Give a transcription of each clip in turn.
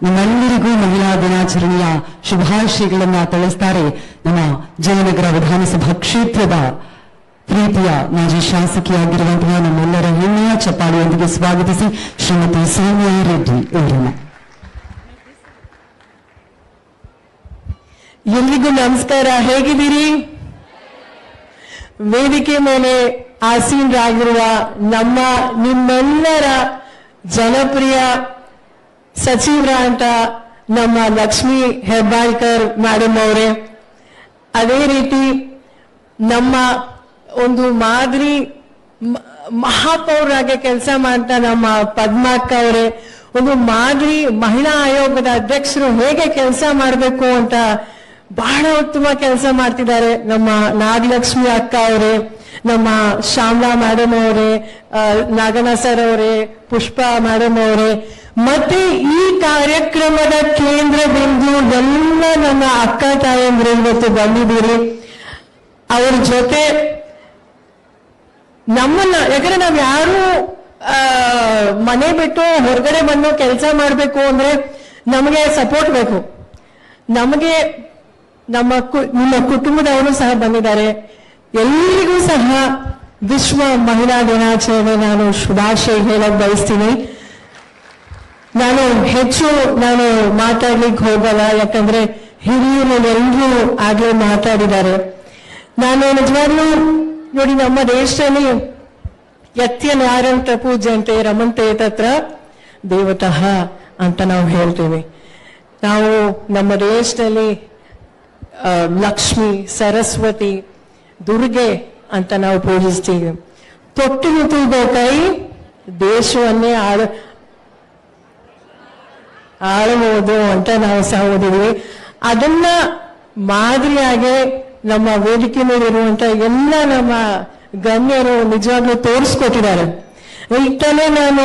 ನಿಮ್ಮೆಲ್ಲರಿಗೂ ಮಹಿಳಾ ದಿನಾಚರಣೆಯ ಶುಭಾಶಯಗಳನ್ನು ತಿಳಿಸ್ತಾರೆ ನಮ್ಮ ಜಯನಗರ ವಿಧಾನಸಭಾ ಕ್ಷೇತ್ರದ ಪ್ರೀತಿಯ ಮಾಜಿ ಶಾಸಕಿಯಾಗಿರುವಂತಹ ನಮ್ಮೆಲ್ಲರ ಹೆಮ್ಮೆಯ ಚಪ್ಪಾಳಿಯೊಂದಿಗೆ ಸ್ವಾಗತಿಸಿ ಶ್ರೀಮತಿ ಸೌಮ್ಯ ರೆಡ್ಡಿ ಅವರನ್ನು. ಎಲ್ರಿಗೂ ನಮಸ್ಕಾರ. ಹೇಗಿದ್ದೀರಿ? ವೇದಿಕೆ ಮೇಲೆ ಆಸೀನರಾಗಿರುವ ನಿಮ್ಮೆಲ್ಲರ ಜನಪ್ರಿಯ ಸಚಿವರಾಂತ ನಮ್ಮ ಲಕ್ಷ್ಮೀ ಹೆಬ್ಬಾಳ್ಕರ್ ಮೇಡಮ್ ಅವರೇ, ಅದೇ ರೀತಿ ನಮ್ಮ ಒಂದು ಮಾದರಿ ಮಹಾಪೌರಾಗಿ ಕೆಲಸ ಮಾಡ್ತಾ ನಮ್ಮ ಪದ್ಮಕ್ಕ ಅವರೇ, ಒಂದು ಮಾದರಿ ಮಹಿಳಾ ಆಯೋಗದ ಅಧ್ಯಕ್ಷರು ಹೇಗೆ ಕೆಲಸ ಮಾಡಬೇಕು ಅಂತ ಬಹಳ ಉತ್ತಮ ಕೆಲಸ ಮಾಡ್ತಿದ್ದಾರೆ. ನಮ್ಮ ನಾಗಲಕ್ಷ್ಮಿ ಅಕ್ಕ ಅವರೇ, ನಮ್ಮ ಶ್ಯಾಮಲಾ ಮೇಡಮ್ ಅವರೇ, ನಾಗಣ್ಣ ಸರ್ ಅವರೇ, ಪುಷ್ಪ ಮೇಡಮ್ ಅವರೇ, ಮತ್ತೆ ಈ ಕಾರ್ಯಕ್ರಮದ ಕೇಂದ್ರ ಬಿಂದು ಎಲ್ಲ ನನ್ನ ಅಕ್ಕ ತಾಯಂದ್ರು ಇವತ್ತು ಬಂದಿದ್ದೀರಿ. ಅವ್ರ ಜೊತೆ ನಮ್ಮನ್ನ, ಯಾಕಂದ್ರೆ ನಾವ್ ಯಾರು ಮನೆ ಬಿಟ್ಟು ಹೊರಗಡೆ ಬಂದು ಕೆಲಸ ಮಾಡ್ಬೇಕು ಅಂದ್ರೆ ನಮಗೆ ಸಪೋರ್ಟ್ ಬೇಕು. ನಮಗೆ ನಿಮ್ಮ ಕುಟುಂಬದವರು ಸಹ ಬಂದಿದ್ದಾರೆ. ಎಲ್ಲರಿಗೂ ಸಹ ವಿಶ್ವ ಮಹಿಳಾ ದಿನಾಚರಣೆ ನಾನು ಶುಭಾಶಯ ಹೇಳಕ್ ಬಯಸ್ತೀನಿ. ನಾನು ಹೆಚ್ಚು ಮಾತಾಡ್ಲಿಕ್ಕೆ ಹೋಗಲ್ಲ, ಯಾಕಂದ್ರೆ ಹಿರಿಯರು ಎಲ್ಲರೂ ಆಗ್ಲೇ ಮಾತಾಡಿದ್ದಾರೆ. ನಾನು ನಿಜವಾಗ್ಲೂ ನೋಡಿ, ನಮ್ಮ ದೇಶದಲ್ಲಿ ಯತ್ಯನಾರಂತ ಪೂಜ್ಯಂತೆ ರಮಂತೆ ತತ್ರ ದೇವತಃ ಅಂತ ನಾವು ಹೇಳ್ತೀವಿ. ನಾವು ನಮ್ಮ ದೇಶದಲ್ಲಿ ಲಕ್ಷ್ಮಿ, ಸರಸ್ವತಿ, ದುರ್ಗೆ ಅಂತ ನಾವು ಪೂಜಿಸ್ತೀವಿ. ತೊಟ್ಟಿಲು ತೂಗೋ ಕೈ ದೇಶವನ್ನೇ ಆಳಬಹುದು ಅಂತ ನಾವು ಸಹ ಓದಿದ್ವಿ. ಅದನ್ನ ಮಾದರಿಯಾಗಿ ನಮ್ಮ ವೇದಿಕೆ ಮೇಲಿರುವಂತ ಎಲ್ಲ ನಮ್ಮ ಗಣ್ಯರು ನಿಜವಾಗ್ಲೂ ತೋರಿಸ್ಕೊಟ್ಟಿದ್ದಾರೆ. ಈಗ ತಾನೇ ನಾನು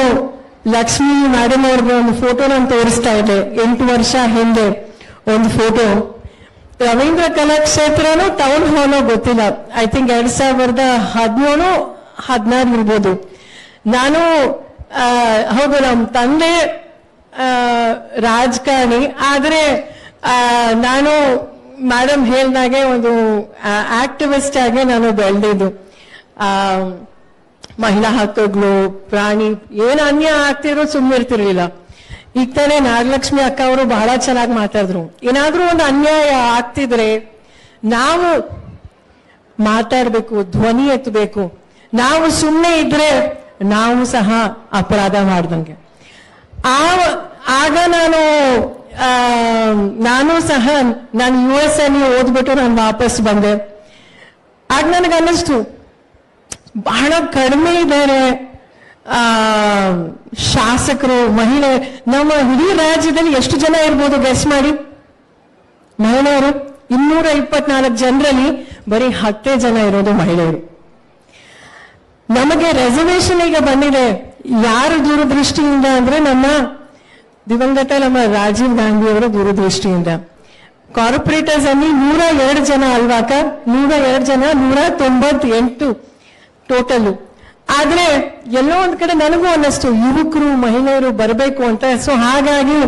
ಲಕ್ಷ್ಮೀ ಮೇಡಮ್ ಅವ್ರಿಗೆ ಒಂದು ಫೋಟೋ ನಾನು ತೋರಿಸ್ತಾ ಇದ್ದೆ. 8 ವರ್ಷ ಹಿಂದೆ ಒಂದು ಫೋಟೋ, ರವೀಂದ್ರ ಕಲಾಕ್ಷೇತ್ರನೂ ಟೌನ್ ಹಾಲೋ ಗೊತ್ತಿಲ್ಲ, ಐ ಥಿಂಕ್ 2017-16 ಇರ್ಬೋದು. ನಾನು ಹೌದು, ನಮ್ಮ ತಂದೆ ರಾಜಕಾರಣಿ, ಆದ್ರೆ ನಾನು ಮೇಡಮ್ ಹೇಳ್ದಾಗೆ ಒಂದು ಆಕ್ಟಿವಿಸ್ಟ್ ಆಗಿ ನಾನು ಬೆಳೆದಿದ್ದು. ಮಹಿಳಾ ಹಕ್ಕುಗಳು, ಪ್ರಾಣಿ ಏನು ಅನ್ಯಾಯ ಆಗ್ತಿರೋ ಸುಮ್ಮನೆ ಇರ್ತಿರ್ಲಿಲ್ಲ. ಈಗ ತಾನೇ ನಾಗಲಕ್ಷ್ಮಿ ಅಕ್ಕ ಅವರು ಬಹಳ ಚೆನ್ನಾಗಿ ಮಾತಾಡಿದ್ರು. ಏನಾದ್ರೂ ಒಂದು ಅನ್ಯಾಯ ಆಗ್ತಿದ್ರೆ ನಾವು ಮಾತಾಡ್ಬೇಕು, ಧ್ವನಿ ಎತ್ತಬೇಕು. ನಾವು ಸುಮ್ಮನೆ ಇದ್ರೆ ನಾವು ಸಹ ಅಪರಾಧ ಮಾಡ್ದಂಗೆ. ಆಗ ನಾನು ಸಹ US ಅಲ್ಲಿ ಓದ್ಬಿಟ್ಟು ನಾನು ವಾಪಸ್ ಬಂದೆ. ಆಗ ನನಗನ್ನಿಸ್ತು ಬಹಳ ಕಡಿಮೆ ಇದ್ದಾರೆ ಶಾಸಕರು, ಮಹಿಳೆ. ನಮ್ಮ ಇಡೀ ರಾಜ್ಯದಲ್ಲಿ ಎಷ್ಟು ಜನ ಇರ್ಬೋದು ಗೆಸ್ ಮಾಡಿ? ಮಹಿಳೆಯರು 224 ಜನರಲ್ಲಿ ಬರೀ 10 ಜನ ಇರೋದು ಮಹಿಳೆಯರು. ನಮಗೆ ರಿಸರ್ವೇಶನ್ ಈಗ ಬಂದಿದೆ. ಯಾರು ದೂರದೃಷ್ಟಿಯಿಂದ ಅಂದ್ರೆ ನಮ್ಮ ದಿವಂಗತ ನಮ್ಮ ರಾಜೀವ್ ಗಾಂಧಿ ಅವರ ದೂರದೃಷ್ಟಿಯಿಂದ. ಕಾರ್ಪೊರೇಟರ್ಸ್ ಅಲ್ಲಿ 102 ಜನ ಅಲ್ವಾಕ, 102 ಜನ, 198 ಟೋಟಲ್. ಆದ್ರೆ ಎಲ್ಲೋ ಒಂದ್ ಕಡೆ ನನಗೂ ಅನ್ನಿಸ್ತು ಯುವಕರು, ಮಹಿಳೆಯರು ಬರಬೇಕು ಅಂತ. ಸೊ ಹಾಗಾಗಿ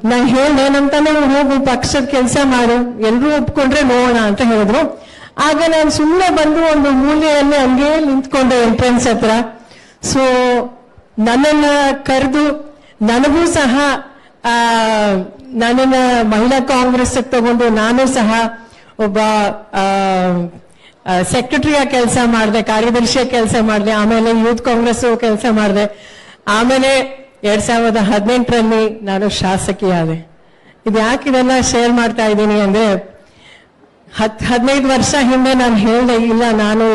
ನಾನು ಹೇಳ್ದೆ, ನಮ್ಮ ತಾನೇ ಹೋಗು ಪಕ್ಷದ ಕೆಲಸ ಮಾಡು, ಎಲ್ರೂ ಒಪ್ಕೊಂಡ್ರೆ ನೋಡೋಣ ಅಂತ ಹೇಳಿದ್ರು. ಆಗ ನಾನು ಸುಮ್ಮನೆ ಬಂದು ಒಂದು ಮೂಲೆಯಲ್ಲಿ ಹಂಗೆ ನಿಂತ್ಕೊಂಡೆ ಎಂಟ್ರೆನ್ಸ್ ಹತ್ರ. ಸೊ ನನ್ನನ್ನ ಕರೆದು ನನಗೂ ಸಹ ನನ್ನನ್ನ ಮಹಿಳಾ ಕಾಂಗ್ರೆಸ್ ತಗೊಂಡು ನಾನು ಸಹ ಒಬ್ಬ ಸೆಕ್ರೆಟರಿಯಾಗಿ ಕೆಲಸ ಮಾಡಿದೆ, ಕಾರ್ಯದರ್ಶಿಯಾಗಿ ಕೆಲಸ ಮಾಡಿದೆ. ಆಮೇಲೆ ಯೂತ್ ಕಾಂಗ್ರೆಸ್ ಕೆಲಸ ಮಾಡಿದೆ. ಆಮೇಲೆ 2018ರಲ್ಲಿ ನಾನು ಶಾಸಕಿಯಾದೆ. ಇದು ಯಾಕೆ ಇದೆಲ್ಲ ಶೇರ್ ಮಾಡ್ತಾ ಇದ್ದೀನಿ ಅಂದ್ರೆ, 15 ವರ್ಷ ಹಿಂದೆ ನಾನು ಹೇಳ್ದೆ ಇಲ್ಲ ನಾನು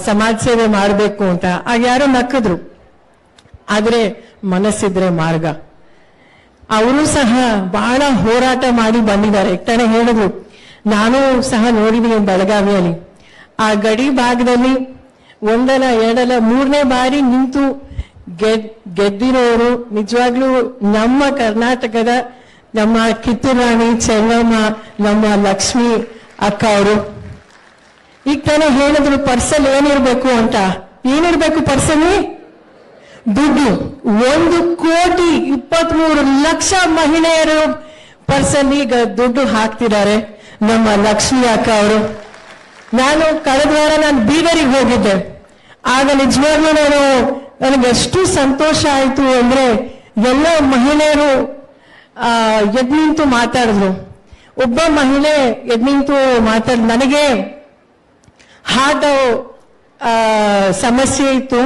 ಸಮಾಜ ಸೇವೆ ಮಾಡಬೇಕು ಅಂತ. ಆಗ ಯಾರೋ ನಕ್ಕಿದ್ರು. ಆದ್ರೆ ಮನಸ್ಸಿದ್ರೆ ಮಾರ್ಗ. ಅವರು ಸಹ ಬಹಳ ಹೋರಾಟ ಮಾಡಿ ಬಂದಿದ್ದಾರೆ. ತಾನೇ ಹೇಳಿದ್ರು, ನಾನು ಸಹ ನೋಡಿದ್ದೀನಿ ಬೆಳಗಾವಿಯಲ್ಲಿ. ಆ ಗಡಿ ಭಾಗದಲ್ಲಿ 1 ಅಲ್ಲ 2 ಅಲ್ಲ 3ನೇ ಬಾರಿ ನಿಂತು ಗೆದ್ದಿರೋರು ನಿಜವಾಗ್ಲೂ ನಮ್ಮ ಕರ್ನಾಟಕದ ನಮ್ಮ ಕಿತ್ತೂರು ರಾಣಿ ಚೆನ್ನಮ್ಮ, ನಮ್ಮ ಲಕ್ಷ್ಮಿ ಅಕ್ಕ ಅವರು. ಈಗ ತಾನೇ ಹೇಳಿದ್ರು ಪರ್ಸಲ್ ಏನಿರ್ಬೇಕು ಅಂತ. ಏನಿರ್ಬೇಕು ಪರ್ಸಲ್ಲಿ? ದುಡ್ಡು 1,23,00,000 ಮಹಿಳೆಯರು ಪರ್ಸನ್ ಈಗ ದುಡ್ಡು ಹಾಕ್ತಿದ್ದಾರೆ. ನಮ್ಮ ಲಕ್ಷ್ಮಿ ಅಕ್ಕ ಅವರು. ನಾನು ಕಳೆದ ವಾರ ನಾನು ಬೀದರಿಗೆ ಹೋಗಿದ್ದೆ. ಆಗ ನಿಜವಾಗ್ಲೂ ನನಗೆ ಎಷ್ಟು ಸಂತೋಷ ಆಯ್ತು ಅಂದ್ರೆ ಎಲ್ಲ ಮಹಿಳೆಯರು ಎದ್ ನಿಂತು ಮಾತಾಡಿದ್ರು. ಒಬ್ಬ ಮಹಿಳೆ ಎದ್ ನಿಂತು ನನಗೆ ಹಾರ್ಟ್ ಸಮಸ್ಯೆ ಇತ್ತು,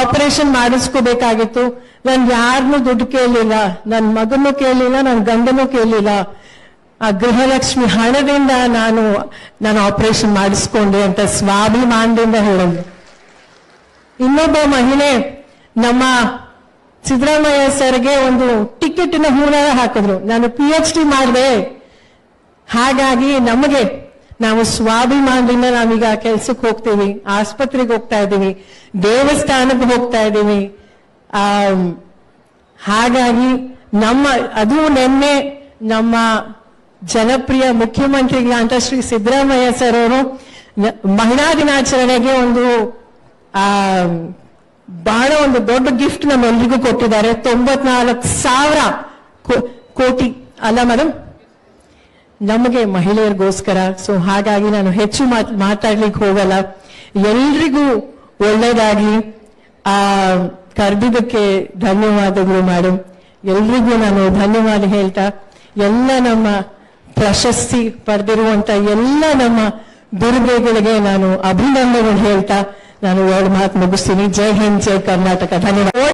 ಆಪರೇಷನ್ ಮಾಡಿಸ್ಕೋಬೇಕಾಗಿತ್ತು. ನಾನು ಯಾರನ್ನೂ ದುಡ್ಡು ಕೇಳಲಿಲ್ಲ, ನನ್ನ ಮಗನೂ ಕೇಳಲಿಲ್ಲ, ನನ್ನ ಗಂಡನೂ ಕೇಳಲಿಲ್ಲ. ಆ ಗೃಹಲಕ್ಷ್ಮಿ ಹಣದಿಂದ ನಾನು ಆಪರೇಷನ್ ಮಾಡಿಸ್ಕೊಂಡೆ ಅಂತ ಸ್ವಾಭಿಮಾನದಿಂದ ಹೇಳಿದ್ರು. ಇನ್ನೊಬ್ಬ ಮಹಿಳೆ ನಮ್ಮ ಸಿದ್ದರಾಮಯ್ಯ ಸರ್ಗೆ ಒಂದು ಟಿಕೆಟಿನ ಹೂನ ಹಾಕಿದ್ರು. ನಾನು PhD ಮಾಡಿದೆ, ಹಾಗಾಗಿ ನಾವು ಸ್ವಾಭಿಮಾನದಿಂದ ನಾವೀಗ ಕೆಲ್ಸಕ್ಕೆ ಹೋಗ್ತೀವಿ, ಆಸ್ಪತ್ರೆಗೆ ಹೋಗ್ತಾ ಇದ್ದೀವಿ, ದೇವಸ್ಥಾನಕ್ಕೆ ಹೋಗ್ತಾ ಇದ್ದೀವಿ. ಹಾಗಾಗಿ ಅದು ನಿನ್ನೆ ನಮ್ಮ ಜನಪ್ರಿಯ ಮುಖ್ಯಮಂತ್ರಿಗಳಂತ ಶ್ರೀ ಸಿದ್ದರಾಮಯ್ಯ ಸರ್ ಅವರು ಮಹಿಳಾ ದಿನಾಚರಣೆಗೆ ಬಹಳ ಒಂದು ದೊಡ್ಡ ಗಿಫ್ಟ್ ನಮ್ಮೆಲ್ಲರಿಗೂ ಕೊಟ್ಟಿದ್ದಾರೆ. 94,000 ಕೋಟಿ ಅಲ್ಲ ಮೇಡಮ್, ನಮಗೆ ಮಹಿಳೆಯರಿಗೋಸ್ಕರ. ಸೊ ಹಾಗಾಗಿ ನಾನು ಹೆಚ್ಚು ಮಾತಾಡ್ಲಿಕ್ಕೆ ಹೋಗಲ್ಲ. ಎಲ್ರಿಗೂ ಒಳ್ಳೇದಾಗ್ಲಿ. ಕರೆದಿದ್ದಕ್ಕೆ ಧನ್ಯವಾದಗಳು ಮೇಡಮ್. ಎಲ್ರಿಗೂ ನಾನು ಧನ್ಯವಾದ ಹೇಳ್ತಾ, ಎಲ್ಲ ನಮ್ಮ ಪ್ರಶಸ್ತಿ ಪಡೆದಿರುವಂತ ಎಲ್ಲ ನಮ್ಮ ದುರ್ಗಗಳಿಗೆ ನಾನು ಅಭಿನಂದನೆ ಹೇಳ್ತಾ ನಾನು 2 ಮಾತು ಮುಗಿಸ್ತೀನಿ. ಜೈ ಹಿಂದ್, ಜೈ ಕರ್ನಾಟಕ. ಧನ್ಯವಾದ.